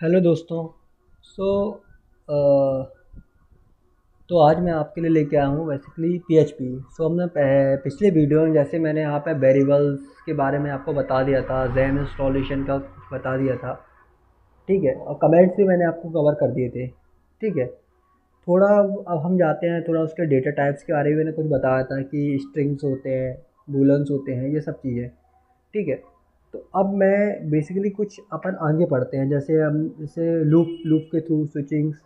Hello दोस्तों। सो तो आज मैं आपके लिए लेके आया हूँ बेसिकली पीएचपी। सो हमने पिछले वीडियो में जैसे मैंने यहाँ पे वेरिएबल्स के बारे में आपको बता दिया था, जैन इंस्टॉलेशन का कुछ बता दिया था। ठीक है, और कमेंट्स भी मैंने आपको कवर कर दिए थे। ठीक है, थोड़ा अब हम जाते हैं थोड़ा उसके डेटा टाइप्स के बारे में। मैंने कुछ बताया था कि स्ट्रिंग्स होते हैं, बूलन्स होते हैं, ये सब चीज़ें। ठीक है, तो अब मैं बेसिकली कुछ अपन आगे पढ़ते हैं, जैसे हम जैसे लूप लूप के थ्रू स्विचिंग्स,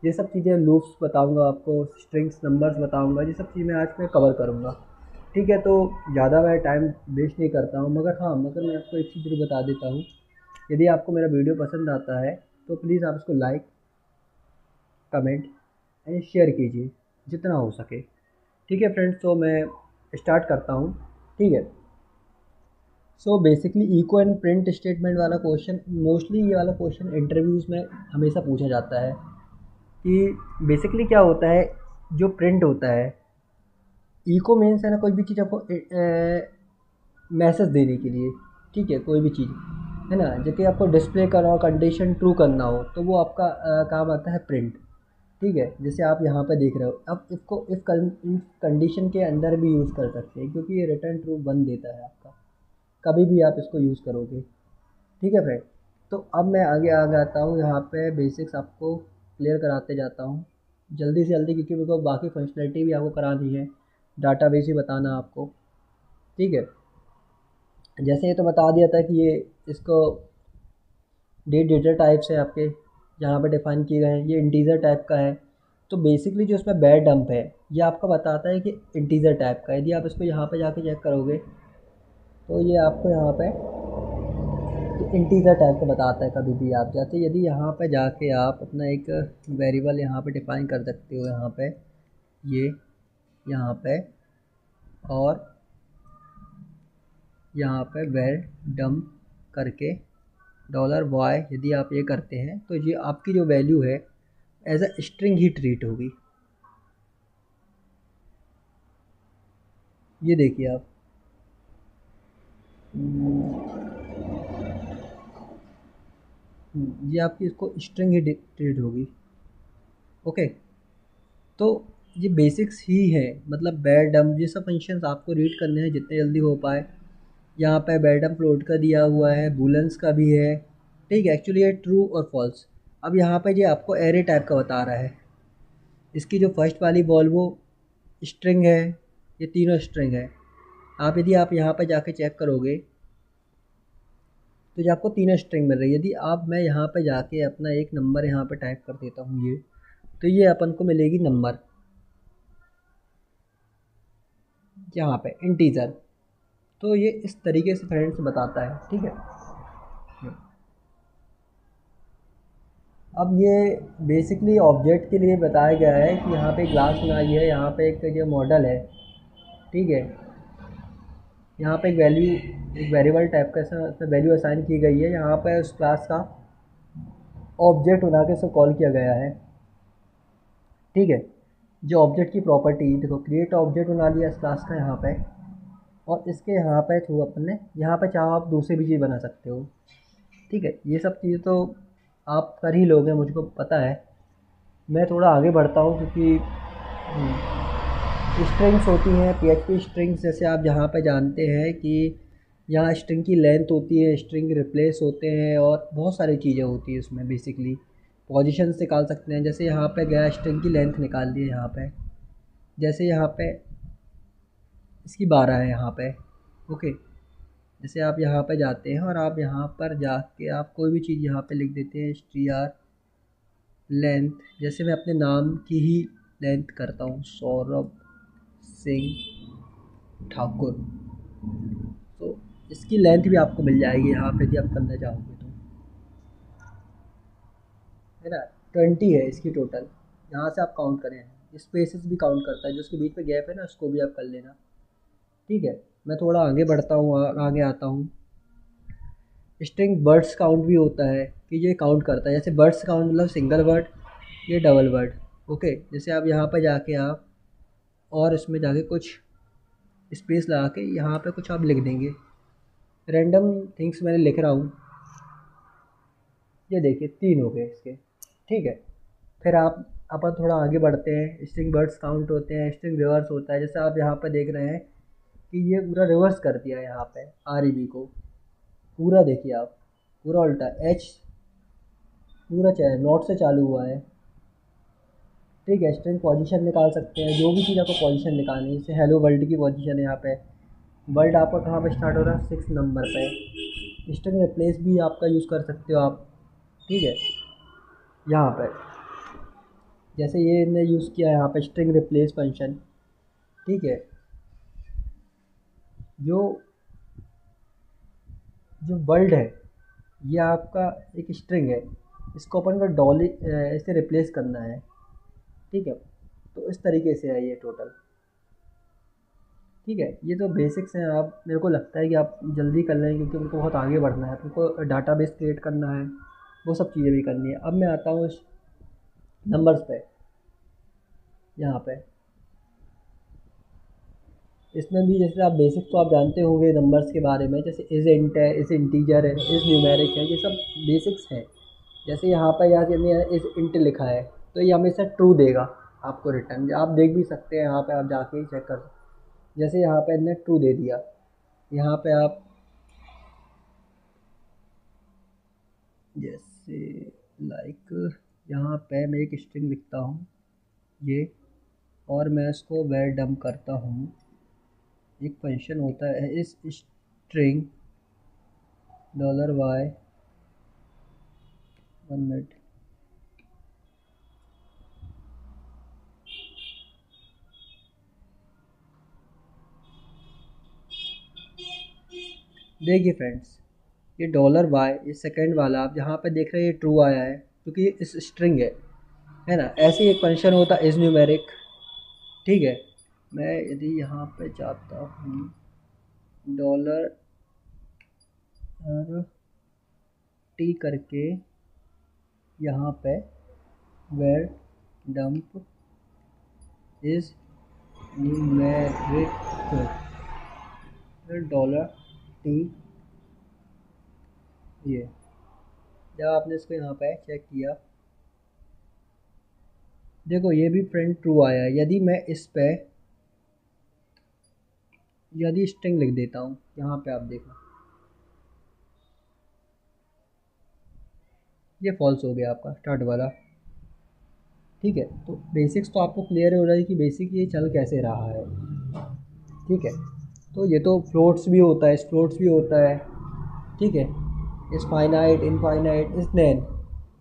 ये सब चीज़ें, लूप्स बताऊंगा आपको, स्ट्रिंग्स, नंबर्स बताऊंगा, ये सब चीज़ मैं आज मैं कवर करूंगा। ठीक है, तो ज़्यादा मैं टाइम वेस्ट नहीं करता हूँ, मगर मैं आपको एक चीज़ जरूर बता देता हूँ। यदि आपको मेरा वीडियो पसंद आता है तो प्लीज़ आप इसको लाइक, कमेंट एंड शेयर कीजिए जितना हो सके। ठीक है फ्रेंड्स, तो मैं स्टार्ट करता हूँ। ठीक है, so basically echo and print statement वाला क्वेश्चन, मोस्टली ये वाला क्वेश्चन इंटरव्यूज़ में हमेशा पूछा जाता है कि बेसिकली क्या होता है जो प्रिंट होता है। इको मीन्स है ना, कोई भी चीज़ आपको मैसेज देने के लिए। ठीक है, कोई भी चीज़ है ना, जो कि आपको डिस्प्ले करना हो, कंडीशन ट्रू करना हो, तो वो आपका काम आता है प्रिंट। ठीक है, जैसे आप यहाँ पे देख रहे हो, अब इसको इफ कंडीशन के अंदर भी यूज़ कर सकते हैं, क्योंकि ये रिटर्न ट्रू बन देता है आपका, कभी भी आप इसको यूज़ करोगे। ठीक है फ्रेंड, तो अब मैं आगे आ जाता हूँ, यहाँ पे बेसिक्स आपको क्लियर कराते जाता हूँ जल्दी से जल्दी, क्योंकि मेरे को बाकी फंक्शनलिटी भी आपको करानी है, डाटाबेस भी बताना आपको। ठीक है, जैसे ये तो बता दिया था कि ये इसको डेटा टाइप्स है आपके यहाँ पे डिफाइन किए गए हैं, ये इंटीजर टाइप का है। तो बेसिकली जो इसमें बैर डंप है, ये आपका बताता है कि इंटीजर टाइप का है। यदि आप इसको यहाँ पे जाके चेक करोगे तो ये आपको यहाँ पे इंटीजर टाइप का बताता है। कभी भी आप जाते, यदि यहाँ पे जाके आप अपना एक वेरिएबल यहाँ पे डिफाइन कर सकते हो, यहाँ पे ये, यहाँ पे, और यहाँ पे वेर डंप करके $y, यदि आप ये करते हैं तो ये आपकी जो वैल्यू है एज अ स्ट्रिंग ही ट्रीट होगी। ये देखिए आप, ये आपकी इसको स्ट्रिंग ही ट्रीट होगी। ओके, तो ये बेसिक्स ही है, मतलब बैर डंप, ये सब फंक्शंस आपको रीड करने हैं जितने जल्दी हो पाए। यहाँ पे बैडम फ्लोट का दिया हुआ है, बुलेंस का भी है। ठीक है, एक्चुअली ये ट्रू और फॉल्स। अब यहाँ पे ये आपको एरे टाइप का बता रहा है। इसकी जो फर्स्ट वाली बॉल वो स्ट्रिंग है, ये तीनों स्ट्रिंग है। आप यदि आप यहाँ पे जाके चेक करोगे तो ये आपको तीनों स्ट्रिंग मिल रही है। यदि आप, मैं यहाँ पे जाके अपना एक नंबर यहाँ पे टाइप कर देता हूँ, ये, तो ये अपन को मिलेगी नंबर, यहाँ पे इंटीजर। तो ये इस तरीके से फ्रेंड्स बताता है। ठीक है, अब ये बेसिकली ऑब्जेक्ट के लिए बताया गया है कि यहाँ पे क्लास बनाई है, यहाँ पे एक जो मॉडल है। ठीक है, यहाँ पे एक वैल्यू, एक वेरिएबल टाइप का वैल्यू असाइन की गई है, यहाँ पे उस क्लास का ऑब्जेक्ट बना के उसको कॉल किया गया है। ठीक है, जो ऑब्जेक्ट की प्रॉपर्टी, देखो क्रिएट ऑब्जेक्ट बना लिया इस क्लास का यहाँ पे, और इसके यहाँ पे थ्रू अपन ने, यहाँ पे चाहो आप दूसरी भी चीज़ बना सकते हो। ठीक है, ये सब चीज़ें तो आप कर ही लोगे, मुझको पता है। मैं थोड़ा आगे बढ़ता हूँ, क्योंकि स्ट्रिंग्स होती हैं, पीएचपी स्ट्रिंग्स, जैसे आप जहाँ पे जानते हैं कि यहाँ स्ट्रिंग की लेंथ होती है, स्ट्रिंग रिप्लेस होते हैं, और बहुत सारी चीज़ें होती है उसमें। बेसिकली पोजीशंस निकाल सकते हैं, जैसे यहाँ पे गया स्ट्रिंग की लेंथ निकाल दी है यहाँ पे, जैसे यहाँ पे इसकी 12 है यहाँ पे। ओके, जैसे आप यहाँ पे जाते हैं और आप यहाँ पर जाके आप कोई भी चीज़ यहाँ पे लिख देते हैं, str लेंथ, जैसे मैं अपने नाम की ही लेंथ करता हूँ, सौरभ सिंह ठाकुर। तो इसकी लेंथ भी आपको मिल जाएगी यहाँ पे, यदि आप करना चाहोगे तो, है ना। 20 है इसकी टोटल, यहाँ से आप काउंट करें। स्पेसेस भी काउंट करता है, जो उसके बीच में गैप है ना, उसको भी आप कर लेना। ठीक है, मैं थोड़ा आगे बढ़ता हूँ और आगे आता हूँ। स्ट्रिंग बर्ड्स काउंट भी होता है, कि ये काउंट करता है, जैसे बर्ड्स काउंट मतलब सिंगल वर्ड, ये डबल वर्ड। ओके, जैसे आप यहाँ पर जाके आप, और इसमें जाके कुछ स्पेस लगा के यहाँ पे कुछ आप लिख देंगे, रैंडम थिंग्स मैंने लिख रहा हूँ। ये देखिए 3 हो गए इसके। ठीक है, फिर आप अपन थोड़ा आगे बढ़ते हैं, स्ट्रिंग वर्ड्स काउंट होते हैं, स्ट्रिंग रिवर्स होता है। जैसे आप यहाँ पे देख रहे हैं कि ये पूरा रिवर्स कर दिया है यहाँ पे आर ई बी को, पूरा देखिए आप, पूरा उल्टा एच पूरा नॉट से चालू हुआ है। ठीक है, स्ट्रिंग पोजीशन निकाल सकते हैं, जो भी चीज़ आपको पोजीशन निकालनी है। जैसे हेलो वर्ल्ड की पोजीशन है यहाँ पे, वर्ल्ड आपका कहाँ पे स्टार्ट हो रहा है, 6 नंबर पे। स्ट्रिंग रिप्लेस भी आपका यूज़ कर सकते हो आप। ठीक है, यहाँ पे जैसे ये इन्हें यूज़ किया है यहाँ पे स्ट्रिंग रिप्लेस फंक्शन। ठीक है, जो जो वर्ल्ड है ये आपका एक स्ट्रिंग है, इसको अपन को डॉली ऐसे रिप्लेस करना है। ठीक है, तो इस तरीके से है ये टोटल। ठीक है, ये तो बेसिक्स हैं। आप, मेरे को लगता है कि आप जल्दी कर लेंगे क्योंकि उनको बहुत आगे बढ़ना है, उनको डाटाबेस क्रिएट करना है, वो सब चीज़ें भी करनी है। अब मैं आता हूँ इस नंबर्स पे। यहाँ पे इसमें भी जैसे आप बेसिक तो आप जानते होंगे नंबर्स के बारे में, जैसे इज़ इंट है, इज़ इंटीजर है, इज़ न्यूमेरिक है, ये सब बेसिक्स हैं। जैसे यहाँ पर याद इज़ इंट लिखा है तो ये हमेशा ट्रू देगा आपको रिटर्न। आप देख भी सकते हैं यहाँ पे, आप जाके ही चेक कर सकते हैं। जैसे यहाँ पे इसने ट्रू दे दिया, यहाँ पे आप जैसे लाइक यहाँ पे मैं एक स्ट्रिंग लिखता हूँ ये, और मैं इसको वेर डंप करता हूँ। एक फंक्शन होता है इस स्ट्रिंग $y, 1 मिनट। देखिए फ्रेंड्स, ये $y, ये सेकंड वाला आप यहाँ पे देख रहे हैं, ये ट्रू आया है क्योंकि ये इस स्ट्रिंग है ना। ऐसे ही एक फंक्शन होता है इज़ न्यूमेरिक। ठीक है, मैं यदि यहाँ पे चाहता हूँ डॉलर टी करके यहाँ पे var dump is numeric $t, ये जब आपने इसको यहाँ पे चेक किया, देखो ये भी फ्रेंड ट्रू आया है। यदि मैं इस पे यदि स्ट्रिंग लिख देता हूँ यहाँ पे, आप देखो ये फॉल्स हो गया आपका स्टार्ट वाला। ठीक है, तो बेसिक्स तो आपको क्लियर हो रहा है कि बेसिक ये चल कैसे रहा है। ठीक है, तो ये तो फ्लोट्स भी होता है, फ्लोट्स भी होता है। ठीक है, इस फाइनाइट, इनफाइनाइट, इस नैन।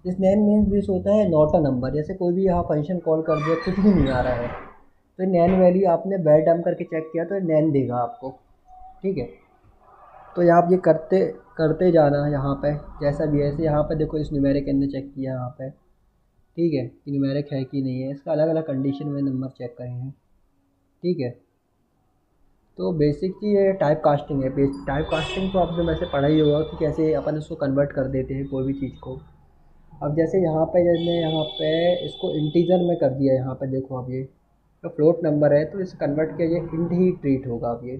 इस नैन मीन्स दिस होता है नॉट अ नंबर। जैसे कोई भी यहाँ फंक्शन कॉल कर दिया, कुछ भी नहीं आ रहा है, तो नैन वैल्यू आपने बैर डम करके चेक किया तो नैन देगा आपको। ठीक है, तो आप ये करते करते जाना यहाँ पे जैसा भी है। ऐसे यहाँ पे देखो इस न्यूमेरिक ने चेक किया यहाँ पे। ठीक है, कि न्यूमेरिक है कि नहीं है, इसका अलग अलग कंडीशन में नंबर चेक करे हैं। ठीक है, तो बेसिक चीज़ ये टाइप कास्टिंग है। टाइप कास्टिंग तो आपने वैसे पढ़ा ही होगा कि कैसे अपन इसको कन्वर्ट कर देते हैं कोई भी चीज़ को। अब जैसे यहाँ पे जैसे यहाँ पे इसको इंटीजर में कर दिया, यहाँ पे देखो अब ये तो फ्लोट नंबर है तो इसे कन्वर्ट किया, ये इंट ही ट्रीट होगा अब ये।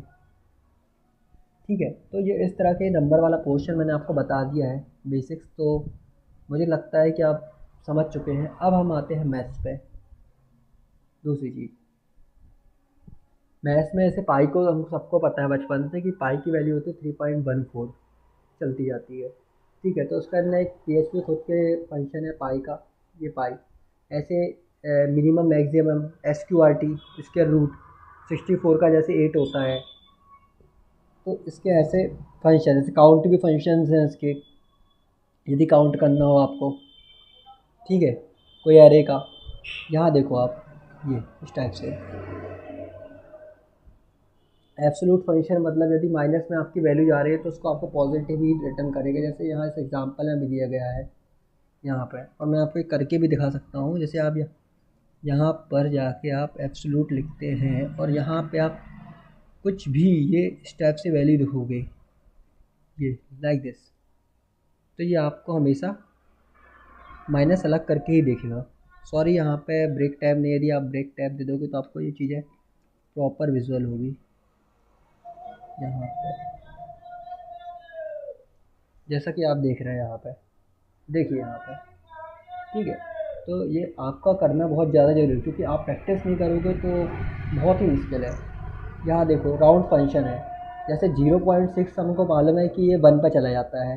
ठीक है, तो ये इस तरह के नंबर वाला पोर्शन मैंने आपको बता दिया है बेसिक्स, तो मुझे लगता है कि आप समझ चुके हैं। अब हम आते हैं मैथ्स पे। दूसरी चीज़, मैथ्स में ऐसे पाई को हम सबको पता है बचपन से कि पाई की वैल्यू होती है 3.14 चलती जाती है। ठीक है, तो उसका अंदर एक PHP खुद के फंक्शन है पाई का, ये पाई ऐसे मिनिमम मैक्सिमम SQRT, इसके रूट 64 का जैसे 8 होता है, तो इसके ऐसे फंक्शन, जैसे काउंट भी फंक्शंस हैं इसके, यदि काउंट करना हो आपको। ठीक है, कोई एरे का, यहाँ देखो आप ये इस टाइप से एब्सोल्यूट फंक्शन, मतलब यदि माइनस में आपकी वैल्यू जा रही है तो उसको आपको पॉजिटिव ही रिटर्न करेगा। जैसे यहाँ इस एग्जांपल में भी दिया गया है यहाँ पर, और मैं आपको एक करके भी दिखा सकता हूँ। जैसे आप यहाँ पर जाके आप एब्सोल्यूट लिखते हैं और यहाँ पे आप कुछ भी ये इस टाइप से वैल्यू लिखोगे, ये लाइक दिस, तो ये आपको हमेशा माइनस अलग करके ही देखेगा। सॉरी, यहाँ पे ब्रेक टैब नहीं, यदि आप ब्रेक टैब दे दोगे तो आपको ये चीज़ें प्रॉपर विजुअल होगी। यहाँ पे जैसा कि आप देख रहे हैं यहाँ पे, देखिए यहाँ पे, ठीक है। तो ये आपका करना बहुत ज़्यादा ज़रूरी है, क्योंकि आप प्रैक्टिस नहीं करोगे तो बहुत ही मुश्किल है। यहाँ देखो राउंड फंक्शन है, जैसे 0.6 हमको मालूम है कि ये 1 पर चला जाता है,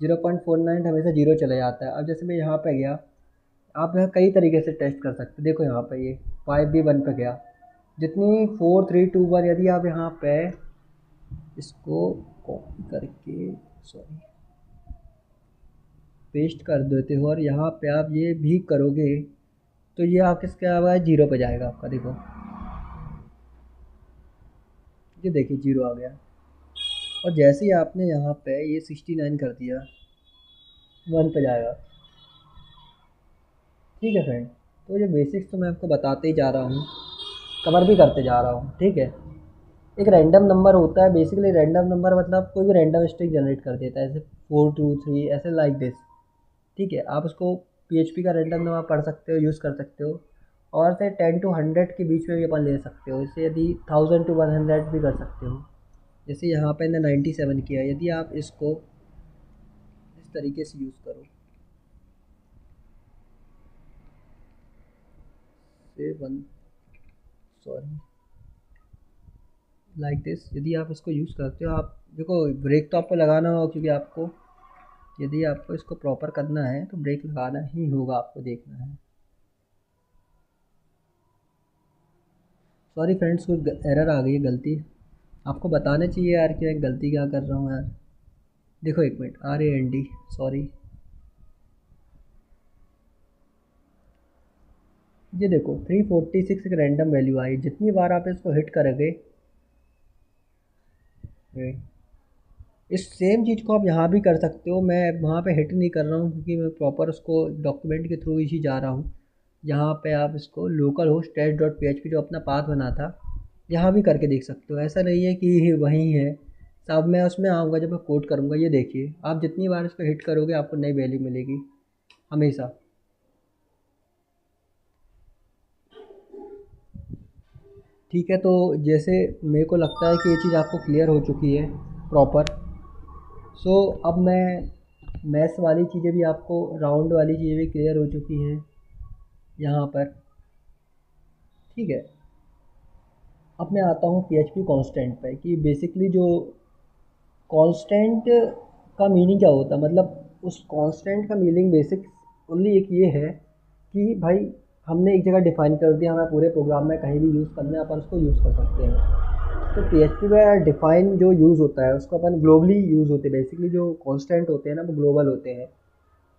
0.49 हमेशा 0 चला जाता है। अब जैसे मैं यहाँ पे गया, आप यहाँ कई तरीके से टेस्ट कर सकते हो। देखो यहाँ पे ये 5 भी 1 पे गया, जितनी 4 3 2 1, यदि आप यहाँ पे इसको कॉपी करके, सॉरी, पेस्ट कर देते हो और यहाँ पे आप ये भी करोगे, तो ये आप किसके आवाज़ 0 पे जाएगा आपका। देखो ये देखिए 0 आ गया। और जैसे ही आपने यहाँ पे ये 69 कर दिया, 1 पे जाएगा। ठीक है फ्रेंड, तो ये बेसिक्स तो मैं आपको बताते ही जा रहा हूँ, कवर भी करते जा रहा हूँ, ठीक है। एक रैंडम नंबर होता है, बेसिकली रैंडम नंबर मतलब कोई भी रैंडम स्ट्रिंग जनरेट कर देता है, ऐसे 4 2 3 ऐसे लाइक दिस। ठीक है, आप उसको PHP का रैंडम नंबर पढ़ सकते हो, यूज़ कर सकते हो। और से 10 to 100 के बीच में भी अपन ले सकते हो, इसे यदि 1000 to 100 भी कर सकते हो। जैसे यहाँ पे मैंने 97 किया, यदि आप इसको इस तरीके से यूज़ करो, से 1, सॉरी, लाइक दिस, यदि आप इसको यूज़ करते हो, आप देखो ब्रेक तो आपको लगाना होगा, क्योंकि आपको यदि आपको इसको प्रॉपर करना है तो ब्रेक लगाना ही होगा, आपको देखना है। सॉरी फ्रेंड्स, कुछ एरर आ गई है, गलती आपको बताना चाहिए यार कि मैं गलती क्या कर रहा हूँ यार। देखो एक मिनट, RAND, सॉरी, ये देखो 346 एक रैंडम वैल्यू आई। जितनी बार आप इसको हिट करोगे, इस सेम चीज़ को आप यहाँ भी कर सकते हो। मैं वहाँ पे हिट नहीं कर रहा हूँ, क्योंकि मैं प्रॉपर उसको डॉक्यूमेंट के थ्रू ही जा रहा हूँ। यहाँ पे आप इसको लोकल होस्ट test.php जो अपना पाथ बना था, यहाँ भी करके देख सकते हो। ऐसा नहीं है कि वहीं है, अब मैं उसमें आऊँगा जब मैं कोड करूँगा। ये देखिए, आप जितनी बार इसको हिट करोगे आपको नई वैल्यू मिलेगी हमेशा। ठीक है, तो जैसे मेरे को लगता है कि ये चीज़ आपको क्लियर हो चुकी है प्रॉपर। सो अब मैं मैथ्स वाली चीज़ें भी आपको, राउंड वाली चीज़ें भी क्लियर हो चुकी हैं यहाँ पर। ठीक है, अब मैं आता हूँ PHP कांस्टेंट पे, कि बेसिकली जो कांस्टेंट का मीनिंग क्या होता है। मतलब उस कांस्टेंट का मीनिंग बेसिक ओनली एक ये है कि भाई हमने एक जगह डिफाइन कर दिया, हमें पूरे प्रोग्राम में कहीं भी यूज़ करना है, अपन उसको यूज़ कर सकते हैं। तो PHP में डिफाइन जो यूज़ होता है उसको अपन ग्लोबली यूज़ होते हैं। बेसिकली जो कांस्टेंट होते हैं ना, वो ग्लोबल होते हैं।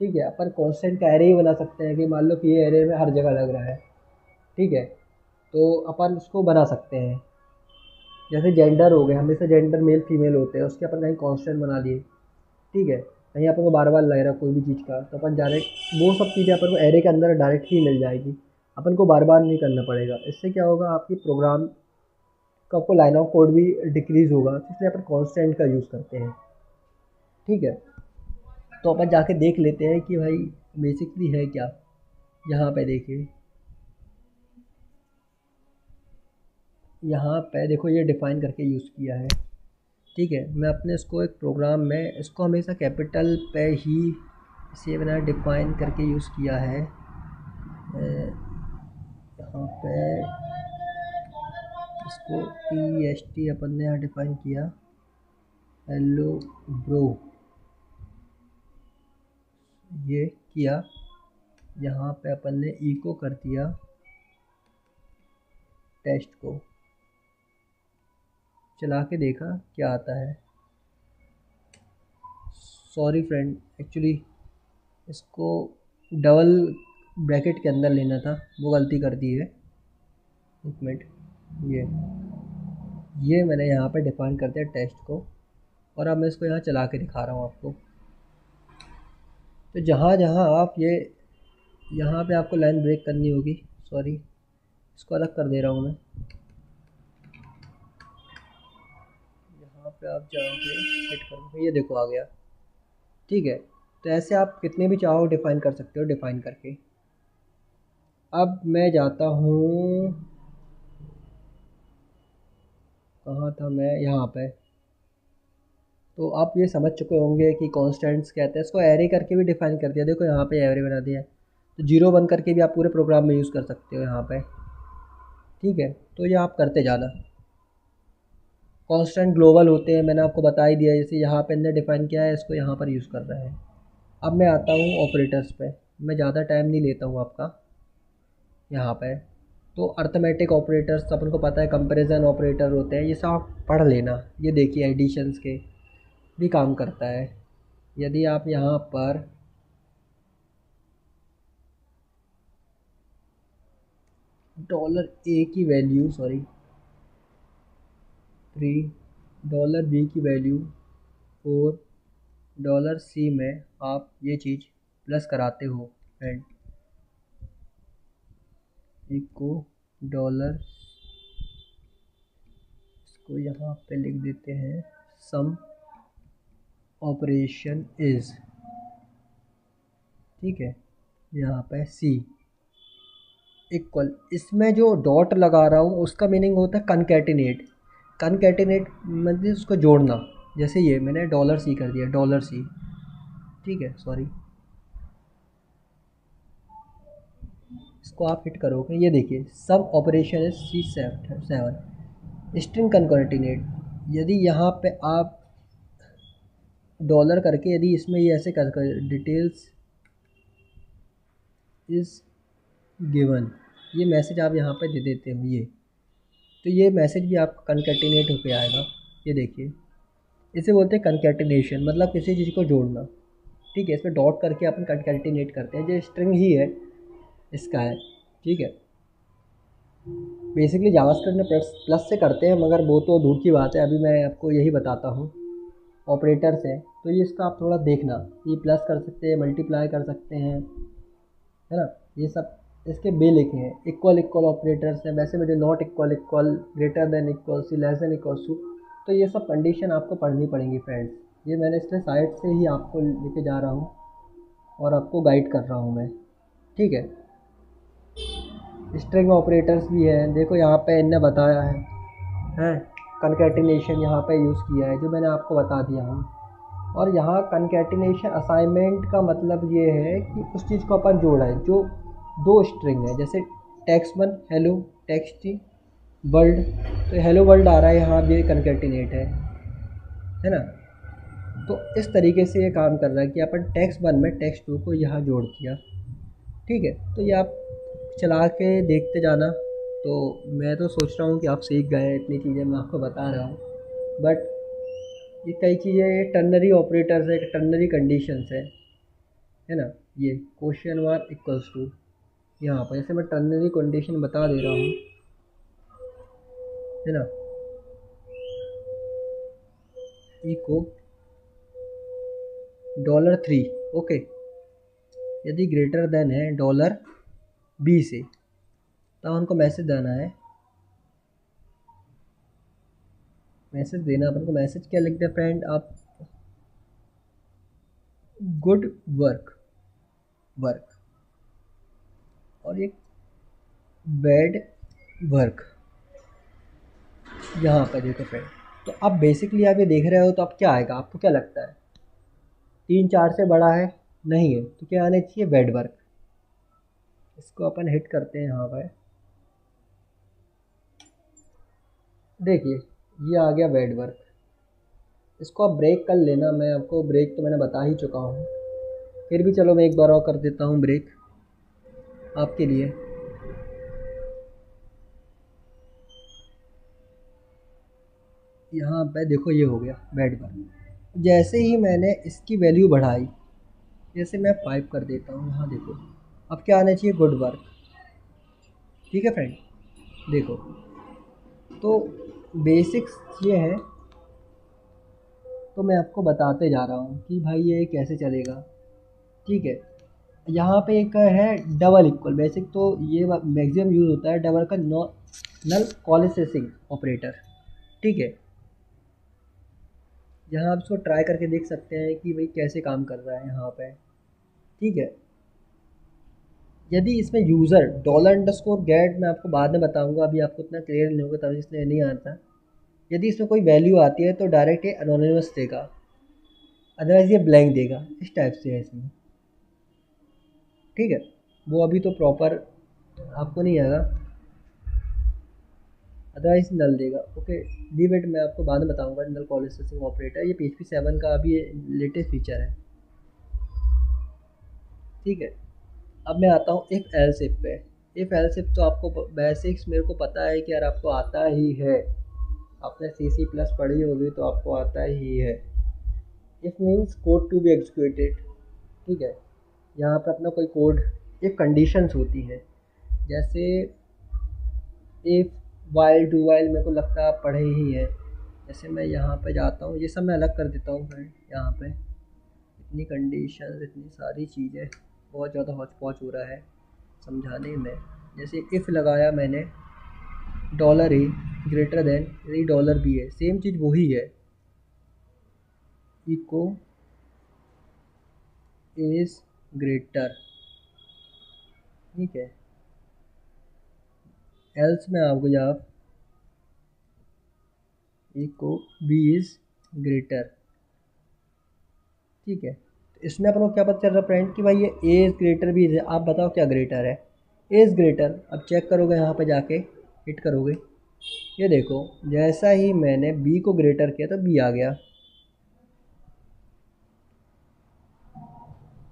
ठीक है, अपन कांस्टेंट का एरे ही बना सकते हैं, कि मान लो कि ये एरे में हर जगह लग रहा है। ठीक है, तो अपन उसको बना सकते हैं। जैसे जेंडर हो गए, हमेशा जेंडर मेल फीमेल होते हैं, उसके अपन कहीं कांस्टेंट बना लिए। ठीक है, कहीं अपन को बार बार लग रहा है कोई भी चीज़ का, तो अपन डायरेक्ट वो सब चीज़ें अपन को एरे के अंदर डायरेक्ट ही मिल जाएगी, अपन को बार बार नहीं करना पड़ेगा। इससे क्या होगा, आपकी प्रोग्राम का आपको लाइन ऑफ कोड भी डिक्रीज़ होगा, इसलिए अपन कांस्टेंट का यूज़ करते हैं। ठीक है, तो अपन जाके देख लेते हैं कि भाई बेसिकली है क्या। यहाँ पे देखिए, यहाँ पे देखो ये डिफ़ाइन करके यूज़ किया है। ठीक है, मैं अपने इसको एक प्रोग्राम में इसको हमेशा कैपिटल पे ही इसे मैंने डिफ़ाइन करके यूज़ किया है। यहाँ पे इसको TST अपन ने यहाँ डिफ़ाइन किया, हेलो ब्रो, ये किया। यहाँ पे अपन ने इको कर दिया टेस्ट को, चला के देखा क्या आता है। सॉरी फ्रेंड, एक्चुअली इसको डबल ब्रैकेट के अंदर लेना था, वो गलती कर दी है। एक मिनट, ये मैंने यहाँ पे डिफ़ाइन कर दिया टेस्ट को, और अब मैं इसको यहाँ चला के दिखा रहा हूँ आपको। तो जहाँ जहाँ आप ये, यहाँ पे आपको लाइन ब्रेक करनी होगी, सॉरी इसको अलग कर दे रहा हूँ मैं। यहाँ पे आप जाओगे, हिट करोगे, ये देखो आ गया। ठीक है, तो ऐसे आप कितने भी चाहो डिफ़ाइन कर सकते हो, डिफ़ाइन करके। अब मैं जाता हूँ, कहाँ था मैं, यहाँ पे। तो आप ये समझ चुके होंगे कि कॉन्स्टेंट्स कहते हैं, इसको एरे करके भी डिफाइन कर दिया, देखो यहाँ पे एरे बना दिया है, तो 0 1 करके भी आप पूरे प्रोग्राम में यूज़ कर सकते हो यहाँ पे, ठीक है। तो ये आप करते जाना। कांस्टेंट ग्लोबल होते हैं, मैंने आपको बता ही दिया, जैसे यहाँ पे हमने डिफ़ाइन किया है, इसको यहाँ पर यूज़ कर रहा है। अब मैं आता हूँ ऑपरेटर्स पे, मैं ज़्यादा टाइम नहीं लेता हूँ आपका यहाँ पे। तो अर्थमेटिक ऑपरेटर्स अपन को पता है, कंपैरिजन ऑपरेटर होते हैं, ये सब आप पढ़ लेना। ये देखिए एडिशंस के भी काम करता है। यदि आप यहाँ पर $a की वैल्यू सॉरी 3, $b की वैल्यू 4, $c में आप ये चीज़ प्लस कराते हो एंड एक को डॉलर, इसको यहाँ पे लिख देते हैं सम ऑपरेशन इज़, ठीक है, यहाँ पे सी इक्वल, इसमें जो डॉट लगा रहा हूँ उसका मीनिंग होता है कनकैटिनेट। कनकैटिनेट मतलब उसको जोड़ना, जैसे ये मैंने $c कर दिया, $c, ठीक है, सॉरी, इसको आप हिट करोगे, ये देखिए सम ऑपरेशन इज C7 स्ट्रिंग कनकैटिनेट। यदि यहाँ पे आप डॉलर करके यदि इसमें ये ऐसे कर डिटेल्स इज़ गिवन, ये मैसेज आप यहाँ पे दे देते हो, ये तो ये मैसेज भी आपका कनकैटिनेट होके आएगा। ये देखिए इसे बोलते हैं कनकैटिनेशन, मतलब किसी चीज़ को जोड़ना, ठीक है। इसमें डॉट करके अपन कनकैटिनेट करते हैं, जो स्ट्रिंग ही है इसका है, ठीक है। बेसिकली जावास्क्रिप्ट में प्लस से करते हैं, मगर वो तो दूर की बात है, अभी मैं आपको यही बताता हूँ ऑपरेटर्स है। तो ये इसका आप थोड़ा देखना, ये प्लस कर सकते हैं, मल्टीप्लाई कर सकते हैं, है ना, ये सब इसके बे लिखे हैं। इक्वल इक्वल ऑपरेटर्स हैं, वैसे मुझे not equal equal, greater than equal C, less than equal to, तो ये सब कंडीशन आपको पढ़नी पड़ेंगी फ्रेंड्स। ये मैंने इसलिए साइड से ही आपको लेके जा रहा हूँ और आपको गाइड कर रहा हूँ मैं, ठीक है। स्ट्रिंग ऑपरेटर्स भी हैं, देखो यहाँ पे इनने बताया है कनकैटिनेशन यहाँ पे यूज़ किया है, जो मैंने आपको बता दिया हूँ। और यहाँ कनकैटिनेशन असाइनमेंट का मतलब ये है कि उस चीज़ को अपन जोड़ा है जो दो स्ट्रिंग है, जैसे text1 हेलो टेक्स्ट वर्ल्ड, तो हेलो वर्ल्ड आ रहा है यहाँ, भी कनकैटिनेट है ना। तो इस तरीके से ये काम कर रहा है कि अपन text1 में text2 को यहाँ जोड़ दिया, ठीक है। तो ये आप चला के देखते जाना। तो मैं तो सोच रहा हूँ कि आप सीख गए, इतनी चीज़ें मैं आपको बता रहा हूँ, बट ये कई चीज़ें, ये टर्नरी ऑपरेटर्स है, टर्नरी कंडीशंस है ना। ये क्वेश्चन मार्क इक्वल्स टू, यहाँ पर जैसे मैं टर्नरी कंडीशन बता दे रहा हूँ, है ना, इको $3, ओके, यदि ग्रेटर देन है $b से, तब हमको मैसेज देना है, मैसेज देना अपन को। मैसेज क्या लिखते हैं फ्रेंड आप, गुड वर्क, और एक बैड वर्क यहाँ पर देखो फ्रेंड। तो आप बेसिकली आप ये देख रहे हो, तो आप क्या आएगा, आपको क्या लगता है 3 4 से बड़ा है, नहीं है, तो क्या आना चाहिए, बैड वर्क। इसको अपन हिट करते हैं यहाँ पर, देखिए ये आ गया बैड वर्क। इसको आप ब्रेक कर लेना, मैं आपको ब्रेक तो मैंने बता ही चुका हूँ, फिर भी चलो मैं एक बार और कर देता हूँ ब्रेक आपके लिए। यहाँ पे देखो ये हो गया बैड वर्क। जैसे ही मैंने इसकी वैल्यू बढ़ाई, जैसे मैं 5 कर देता हूँ, यहाँ देखो अब क्या आना चाहिए, गुड वर्क, ठीक है फ्रेंड। देखो तो बेसिक्स ये है, तो मैं आपको बताते जा रहा हूँ कि भाई ये कैसे चलेगा, ठीक है। यहाँ पे एक है डबल इक्वल, बेसिक तो ये मैक्सिमम यूज़ होता है डबल का नल कॉलिसेसिंग ऑपरेटर, ठीक है। यहाँ आप इसको ट्राई करके देख सकते हैं कि भाई कैसे काम कर रहा है यहाँ पे, ठीक है। यदि इसमें यूज़र $_get, मैं आपको बाद में बताऊंगा, अभी आपको इतना क्लियर नहीं होगा तभी इसलिए नहीं आता। यदि इसमें कोई वैल्यू आती है तो डायरेक्ट ये एनोनिमस देगा, अदरवाइज़ ये ब्लैंक देगा, इस टाइप से है इसमें। ठीक है, वो अभी तो प्रॉपर आपको नहीं आएगा, अदरवाइज नल देगा। ओके, लीव इट, मैं आपको बाद में बताऊंगा नल कॉल स्विचिंग ऑपरेटर। ये PHP 7 का अभी लेटेस्ट फीचर है। ठीक है, अब मैं आता हूँ इफ़ एल्स इफ पे। इफ़ एल्स इफ तो आपको बेसिक्स मेरे को पता है कि यार आपको आता ही है, आपने C++ पढ़ी होगी तो आपको आता ही है। If means code to be executed. ठीक है, यहाँ पे अपना कोई कोड, एक कंडीशंस होती हैं, जैसे इफ़ वाइल डू वाइल, मेरे को लगता है आप पढ़े ही हैं। जैसे मैं यहाँ पे जाता हूँ, ये सब मैं अलग कर देता हूँ फ्रेंड। यहाँ पे इतनी कंडीशन, इतनी सारी चीज़ें, बहुत ज़्यादा हौच पौच हो रहा है समझाने में। जैसे इफ़ लगाया मैंने, डॉलर ए ग्रेटर देन, यदि डॉलर बी है, सेम चीज़ वही है, इको इज़ ग्रेटर। ठीक है, एल्स में आपको आप इको बी इज़ ग्रेटर। ठीक है, तो इसमें अपन को क्या पता चल रहा है फ्रेंड कि भाई ये ए इज़ ग्रेटर बी है। आप बताओ क्या ग्रेटर है? A is greater. अब चेक करोगे यहाँ पे जाके, हिट करोगे, ये देखो जैसा ही मैंने बी को ग्रेटर किया तो बी आ गया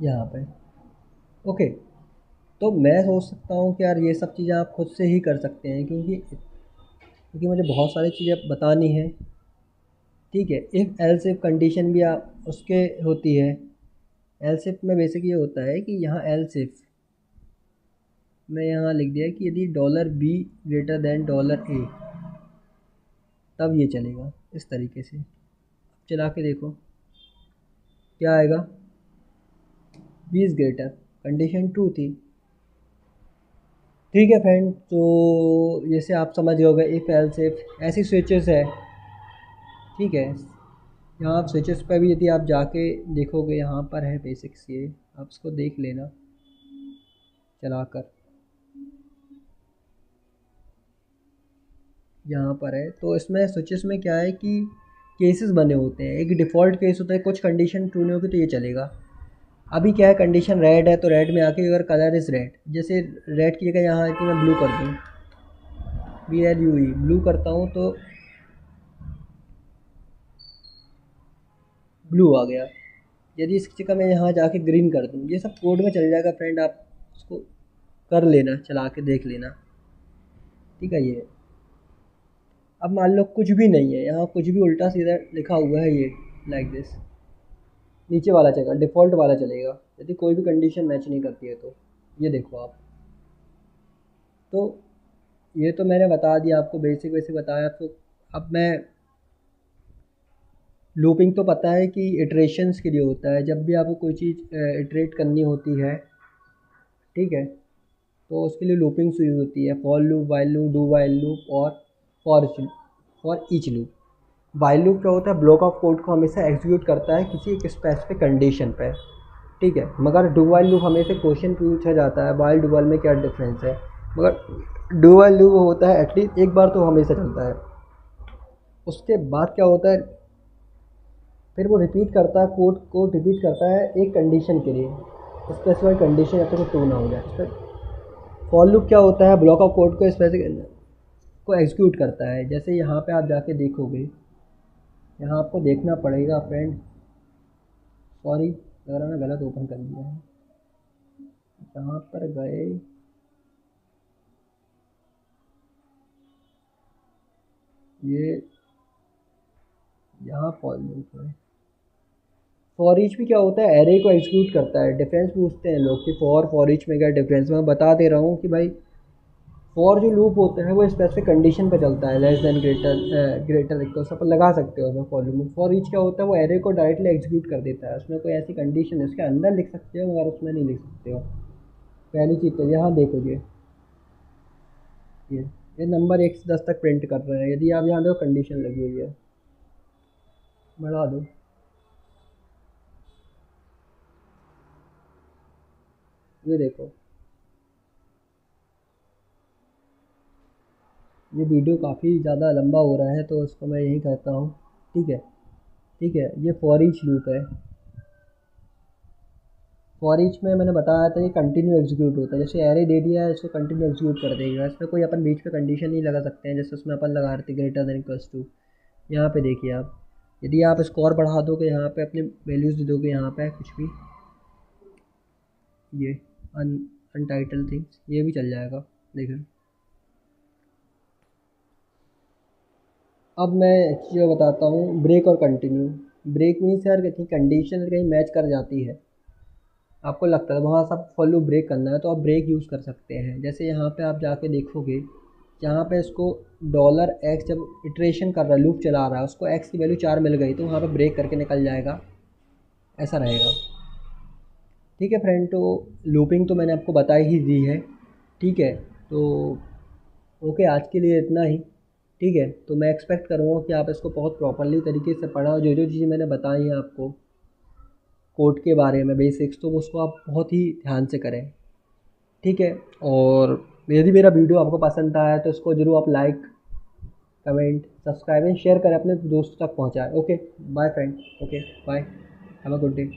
यहाँ पे। ओके, तो मैं सोच सकता हूँ कि यार ये सब चीज़ें आप खुद से ही कर सकते हैं, क्योंकि मुझे बहुत सारी चीज़ें बतानी है। ठीक है, इफ़ एल्स इफ कंडीशन भी आप उसके होती है। एल्स इफ में बेसिक ये होता है कि यहाँ एल्स इफ मैं यहाँ लिख दिया कि यदि dollar B greater than dollar A, तब ये चलेगा इस तरीके से। चला के देखो क्या आएगा, b is greater, condition true थी। ठीक है फ्रेंड, तो जैसे आप समझ गए होगा इफ़ एल्स इफ ऐसी स्विचेस है। ठीक है, यहाँ आप स्विचेस पर भी यदि आप जाके देखोगे, यहाँ पर है बेसिक्स, ये आप इसको देख लेना चलाकर, यहाँ पर है। तो इसमें स्विचेस में क्या है कि केसेस बने होते हैं। एक डिफ़ॉल्ट केस होता है, कुछ कंडीशन ट्रू नहीं होगी तो ये चलेगा। अभी क्या है, कंडीशन रेड है तो रेड में आके अगर कलर इज़ रेड, जैसे रेड की जगह यहाँ कि मैं ब्लू कर दूँ, BLUE ब्लू करता हूँ तो ब्लू आ गया। यदि इसकी जगह मैं यहाँ जाके ग्रीन कर दूँ, ये सब कोड में चल जाएगा फ्रेंड, आप उसको कर लेना, चला के देख लेना। ठीक है, ये अब मान लो कुछ भी नहीं है यहाँ, कुछ भी उल्टा सीधा लिखा हुआ है, ये लाइक दिस, नीचे वाला चलेगा, डिफ़ॉल्ट वाला चलेगा यदि कोई भी कंडीशन मैच नहीं करती है तो। ये देखो आप, तो ये तो मैंने बता दिया आपको, बेसिक वैसे बताया आपको। अब मैं लूपिंग तो पता है कि इटरेशंस के लिए होता है, जब भी आपको कोई चीज़ इटरेट करनी होती है। ठीक है, तो उसके लिए लूपिंग्स यूज़ होती है, for loop, while loop, do while loop और for each loop. While loop क्या होता है, ब्लॉक ऑफ कोड को हमेशा एग्जीक्यूट करता है किसी एक स्पेसिफिक कंडीशन पे। ठीक है, मगर डू वाइल लूप हमेशा क्वेश्चन पूछा जाता है, वाइल डू वाइल में क्या डिफरेंस है। मगर डू वाइल लूप होता है एटलीस्ट एक बार तो हमेशा चलता है, उसके बाद क्या होता है, फिर वो रिपीट करता है, कोड को रिपीट करता है एक कंडीशन के लिए, स्पेसिफाइड कंडीशन जब तक वो ट्रू ना हो जाए। इस पर फॉर लूप क्या होता है, ब्लॉक ऑफ कोड को स्पेसिफिक को एग्जीक्यूट करता है। जैसे यहाँ पे आप जाके देखोगे, यहाँ आपको देखना पड़ेगा फ्रेंड, सॉरी अगर मैंने गलत ओपन कर दिया है, जहाँ पर गए, ये यहाँ फॉर लूप है। फॉर ईच भी क्या होता है, एरे को एग्जीक्यूट करता है। डिफरेंस पूछते हैं लोग कि फॉर ईच में क्या डिफरेंस, मैं बता दे रहा हूँ कि भाई फॉर जो लूप होता है वो स्पेसिफिक कंडीशन पर चलता है, लेस देन ग्रेटर इक्वल सब लगा सकते हो उसमें फॉर लूप। फॉर ईच क्या होता है, वो एरे को डायरेक्टली एग्जीक्यूट कर देता है, उसमें कोई ऐसी कंडीशन है उसके अंदर लिख सकते हो मगर उसमें नहीं लिख सकते हो। पहली चीज़ तो यहाँ देखो ये नंबर 1 से 10 तक प्रिंट कर रहा है, यदि आप यहाँ देखो कंडीशन लगी हुई है, बढ़ा दो, ये देखो। ये वीडियो काफ़ी ज़्यादा लंबा हो रहा है तो उसको मैं यही कहता हूँ। ठीक है, ठीक है, ये फॉर ईच लूप है। फॉर ईच में मैंने बताया था ये कंटिन्यू एग्जीक्यूट होता है, जैसे एरे दे दिया है इसको कंटिन्यू एग्जीक्यूट कर देगा। इसमें कोई अपन बीच में कंडीशन नहीं लगा सकते हैं, जैसे उसमें अपन लगा रहे थे ग्रेटर देन इक्वल्स टू। यहाँ पे देखिए आप, यदि आप स्कोर बढ़ा दोगे यहाँ पे अपने वैल्यूज़ दे दोगे यहाँ पे कुछ भी, ये अनटाइटल थिंग्स, ये भी चल जाएगा। देखें अब मैं एक चीज़ बताता हूँ, ब्रेक और कंटिन्यू। ब्रेक मीन्स यार कहीं कंडीशन कहीं मैच कर जाती है, आपको लगता है वहाँ सब फॉलो ब्रेक करना है तो आप ब्रेक यूज़ कर सकते हैं। जैसे यहाँ पे आप जाके देखोगे, यहाँ पे इसको $x जब इटरेशन कर रहा है, लूप चला रहा है, उसको x की वैल्यू 4 मिल गई तो वहाँ पे ब्रेक करके निकल जाएगा, ऐसा रहेगा। ठीक है फ्रेंड, तो लूपिंग तो मैंने आपको बता ही दी है। ठीक है, तो ओके, आज के लिए इतना ही। ठीक है, तो मैं एक्सपेक्ट करूँगा कि आप इसको बहुत प्रॉपरली तरीके से पढ़ा, जो जो चीज़ें मैंने बताई हैं आपको कोड के बारे में बेसिक्स, तो उसको आप बहुत ही ध्यान से करें। ठीक है, और यदि मेरा वीडियो आपको पसंद आया तो इसको ज़रूर आप like, comment, subscribe and share करें, अपने दोस्तों तक पहुंचाएं। Okay bye friend, okay bye, have a good day.